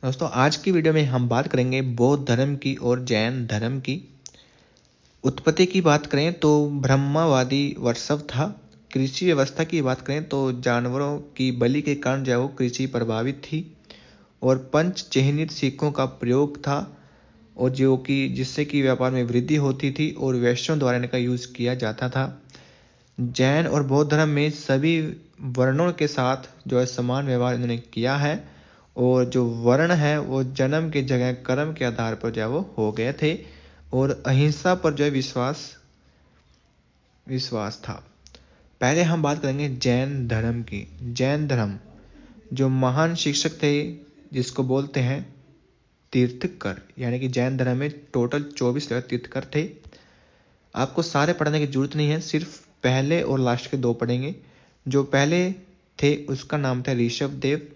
दोस्तों आज की वीडियो में हम बात करेंगे बौद्ध धर्म की और जैन धर्म की। उत्पत्ति की बात करें तो ब्रह्मवादी वर्षव था। कृषि व्यवस्था की बात करें तो जानवरों की बलि के कारण जो है वो कृषि प्रभावित थी और पंच चिह्नित सिक्कों का प्रयोग था और जो कि जिससे कि व्यापार में वृद्धि होती थी और वैश्यों द्वारा इनका यूज किया जाता था। जैन और बौद्ध धर्म में सभी वर्णों के साथ जो है समान व्यवहार इन्होंने किया है और जो वर्ण है वो जन्म के जगह कर्म के आधार पर जो है वो हो गए थे और अहिंसा पर जो है विश्वास था। पहले हम बात करेंगे जैन धर्म की। जैन धर्म जो महान शिक्षक थे जिसको बोलते हैं तीर्थकर, यानी कि जैन धर्म में टोटल 24 तीर्थकर थे। आपको सारे पढ़ने की जरूरत नहीं है, सिर्फ पहले और लास्ट के 2 पढ़ेंगे। जो पहले थे उसका नाम था ऋषभ देव,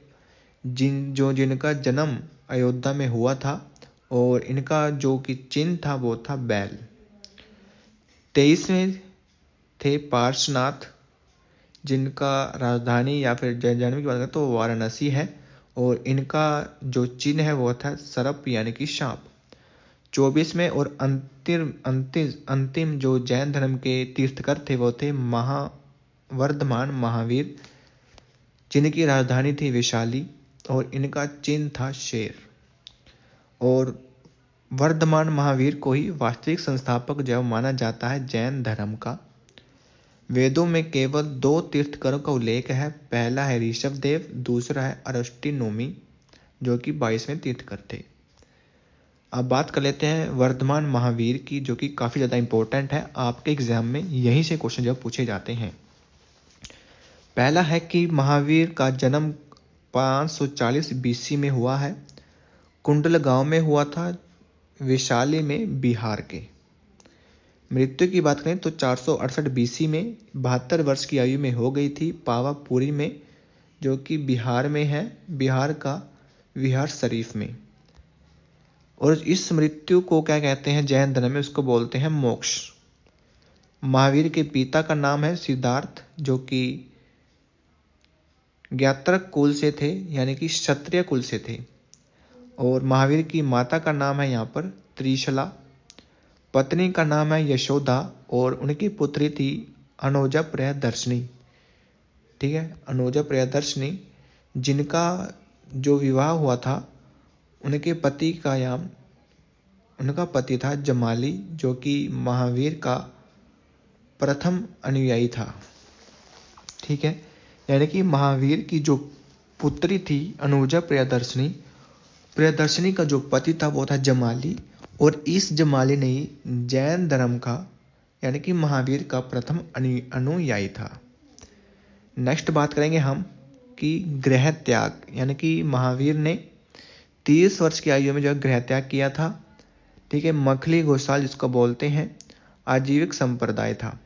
जिनका जन्म अयोध्या में हुआ था और इनका जो कि चिन्ह था वो था बैल। 23वें थे पार्श्वनाथ, जिनका राजधानी या फिर जन्म की बात करें तो वाराणसी है और इनका जो चिन्ह है वो था सर्प यानी कि सांप। 24वें और अंतिम जो जैन धर्म के तीर्थकर थे वो थे वर्धमान महावीर, जिनकी राजधानी थी वैशाली और इनका चिन्ह था शेर। और वर्धमान महावीर को ही वास्तविक संस्थापक जो माना जाता है जैन धर्म का। वेदों में केवल 2 तीर्थकरों का उल्लेख है, पहला है ऋषभ देव, दूसरा है अरस्टिनोमी जो कि 22वें तीर्थकर थे। अब बात कर लेते हैं वर्धमान महावीर की, जो कि काफ़ी ज़्यादा इंपॉर्टेंट है, आपके एग्जाम में यहीं से क्वेश्चन जब पूछे जाते हैं। पहला है कि महावीर का जन्म 540 बीसी में हुआ है, कुंडल गांव में हुआ था, वैशाली में, बिहार के। मृत्यु की बात करें तो 468 बीसी में 72 वर्ष की आयु में हो गई थी, पावापुरी में जो कि बिहार में है, बिहार का विहार शरीफ में। और इस मृत्यु को क्या कहते हैं जैन धर्म में, उसको बोलते हैं मोक्ष। महावीर के पिता का नाम है सिद्धार्थ, जो कि ज्ञात्रक कुल से थे, यानी कि क्षत्रिय कुल से थे। और महावीर की माता का नाम है यहाँ पर त्रिशला, पत्नी का नाम है यशोदा और उनकी पुत्री थी अनुजा प्रियदर्शनी। ठीक है, अनुजा प्रियदर्शनी, जिनका जो विवाह हुआ था उनके उनका पति था जमाली, जो कि महावीर का प्रथम अनुयायी था। ठीक है, यानी कि महावीर की जो पुत्री थी अनुजा प्रियदर्शनी का जो पति था वो था जमाली और इस जमाली ने जैन धर्म का यानी कि महावीर का प्रथम अनुयायी था। नेक्स्ट बात करेंगे हम कि गृह त्याग, यानी कि महावीर ने 30 वर्ष की आयु में जो गृह त्याग किया था। ठीक है, मखली घोषाल जिसको बोलते हैं आजीविक संप्रदाय था।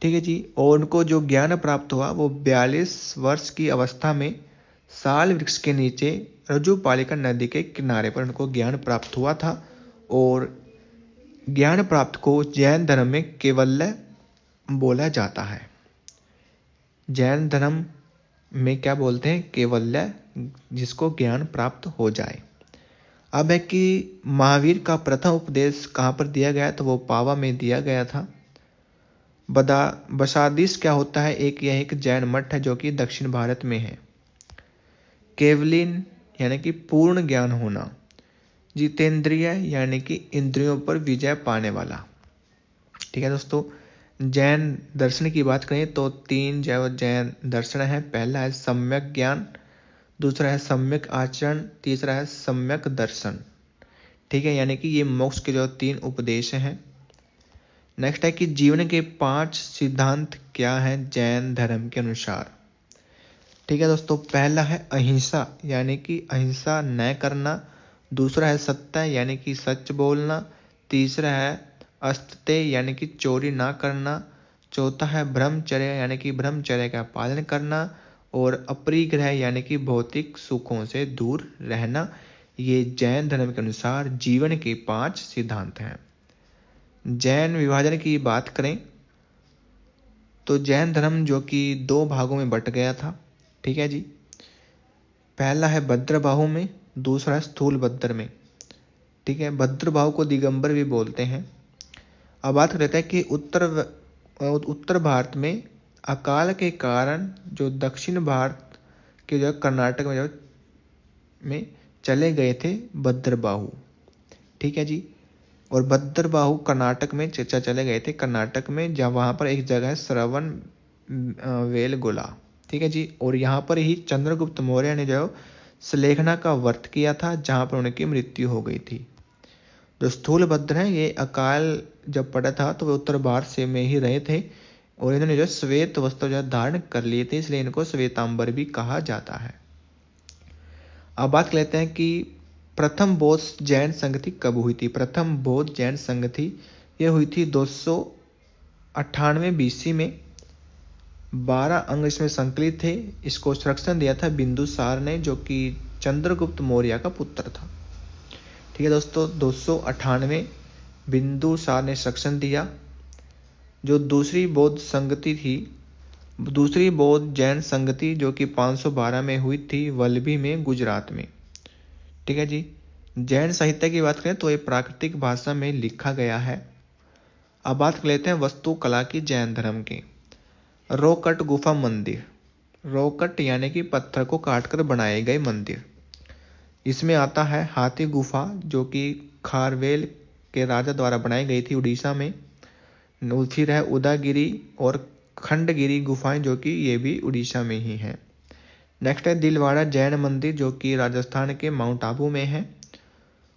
ठीक है जी, और उनको जो ज्ञान प्राप्त हुआ वो 42 वर्ष की अवस्था में साल वृक्ष के नीचे रज्जुपालिका नदी के किनारे पर उनको ज्ञान प्राप्त हुआ था। और ज्ञान प्राप्त को जैन धर्म में केवल्य बोला जाता है। जैन धर्म में क्या बोलते हैं, केवल्य, जिसको ज्ञान प्राप्त हो जाए। अब है कि महावीर का प्रथम उपदेश कहाँ पर दिया गया, तो वो पावा में दिया गया था। बसादिश क्या होता है, यह एक जैन मठ है जो कि दक्षिण भारत में है। केवलिन यानी कि पूर्ण ज्ञान होना, जितेंद्रिय यानी कि इंद्रियों पर विजय पाने वाला। ठीक है दोस्तों, जैन दर्शन की बात करें तो 3 जैन दर्शन है। पहला है सम्यक ज्ञान, दूसरा है सम्यक आचरण, तीसरा है सम्यक दर्शन। ठीक है, यानी कि ये मोक्ष के जो 3 उपदेश हैं। नेक्स्ट है कि जीवन के 5 सिद्धांत क्या हैं जैन धर्म के अनुसार। ठीक है दोस्तों, पहला है अहिंसा, यानी कि अहिंसा न करना, दूसरा है सत्य यानी कि सच बोलना, तीसरा है अस्त्य यानी कि चोरी ना करना, चौथा है ब्रह्मचर्य यानी कि ब्रह्मचर्य का पालन करना और अपरिग्रह यानी कि भौतिक सुखों से दूर रहना। ये जैन धर्म के अनुसार जीवन के 5 सिद्धांत हैं। जैन विभाजन की बात करें तो जैन धर्म जो कि 2 भागों में बट गया था। ठीक है जी, पहला है भद्रबाहु में, दूसरा है स्थूलभद्र में। ठीक है, भद्रबाहु को दिगंबर भी बोलते हैं। अब बात करते हैं कि उत्तर भारत में अकाल के कारण जो दक्षिण भारत के जो कर्नाटक में चले गए थे भद्रबाहु। ठीक है जी, और भद्रबाहु कर्नाटक में चले गए थे कर्नाटक में, जहाँ वहाँ पर एक जगह है श्रवण बेलगोला। ठीक है जी, और यहाँ पर ही चंद्रगुप्त मौर्य ने जो सलेखना का व्रत किया था, जहाँ पर उनकी मृत्यु हो गई थी। जो स्थूलभद्र हैं ये अकाल जब पड़ा था तो वे उत्तर भारत से में ही रहे थे, और इन्होंने जो श्वेत वस्त्र जो धारण कर लिए थे, इसलिए इनको श्वेतांबर भी कहा जाता है। अब बात कर लेते हैं कि प्रथम बौद्ध जैन संगति कब हुई थी। प्रथम बौद्ध जैन संगति ये हुई थी 298 BC में। 12 अंग इसमें संकलित थे। इसको संरक्षण दिया था बिंदुसार ने, जो कि चंद्रगुप्त मौर्य का पुत्र था। ठीक है दोस्तों, 298 बिंदुसार ने संरक्षण दिया। जो दूसरी बौद्ध संगति थी, दूसरी बौद्ध जैन संगति जो कि 512 में हुई थी वल्लभी में, गुजरात में। ठीक है जी, जैन साहित्य की बात करें तो ये प्राकृतिक भाषा में लिखा गया है। अब बात कर लेते हैं वास्तुकला की जैन धर्म की। रोकट गुफा मंदिर, रोकट यानी कि पत्थर को काटकर बनाए गए मंदिर। इसमें आता है हाथी गुफा जो कि खारवेल के राजा द्वारा बनाई गई थी उड़ीसा में। फिर है उदयगिरी और खंडगिरी गुफाएं जो कि ये भी उड़ीसा में ही है। नेक्स्ट है दिलवाड़ा जैन मंदिर जो कि राजस्थान के माउंट आबू में है,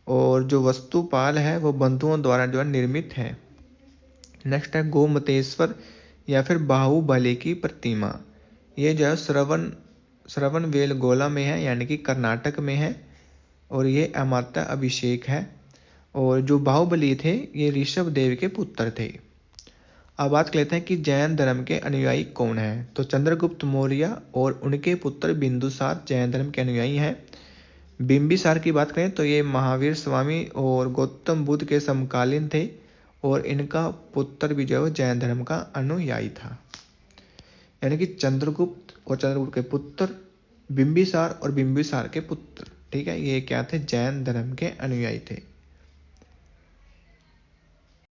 और जो वस्तुपाल है वो बंधुओं द्वारा जो है निर्मित है। नेक्स्ट है गोमतेश्वर या फिर बाहुबली की प्रतिमा। ये जो है श्रवण बेलगोला में है, यानी कि कर्नाटक में है, और ये अमात्य अभिषेक है। और जो बाहुबली थे ये ऋषभ देव के पुत्र थे। अब बात कर लेते हैं कि जैन धर्म के अनुयायी कौन हैं। तो चंद्रगुप्त मौर्य और उनके पुत्र बिंदुसार जैन धर्म के अनुयायी हैं। बिंबिसार की बात करें तो ये महावीर स्वामी और गौतम बुद्ध के समकालीन थे, और इनका पुत्र भी जो जैन धर्म का अनुयायी था। यानी कि चंद्रगुप्त और चंद्रगुप्त के पुत्र, बिंबिसार और बिंबिसार के पुत्र, ठीक है, ये क्या थे, जैन धर्म के अनुयायी थे।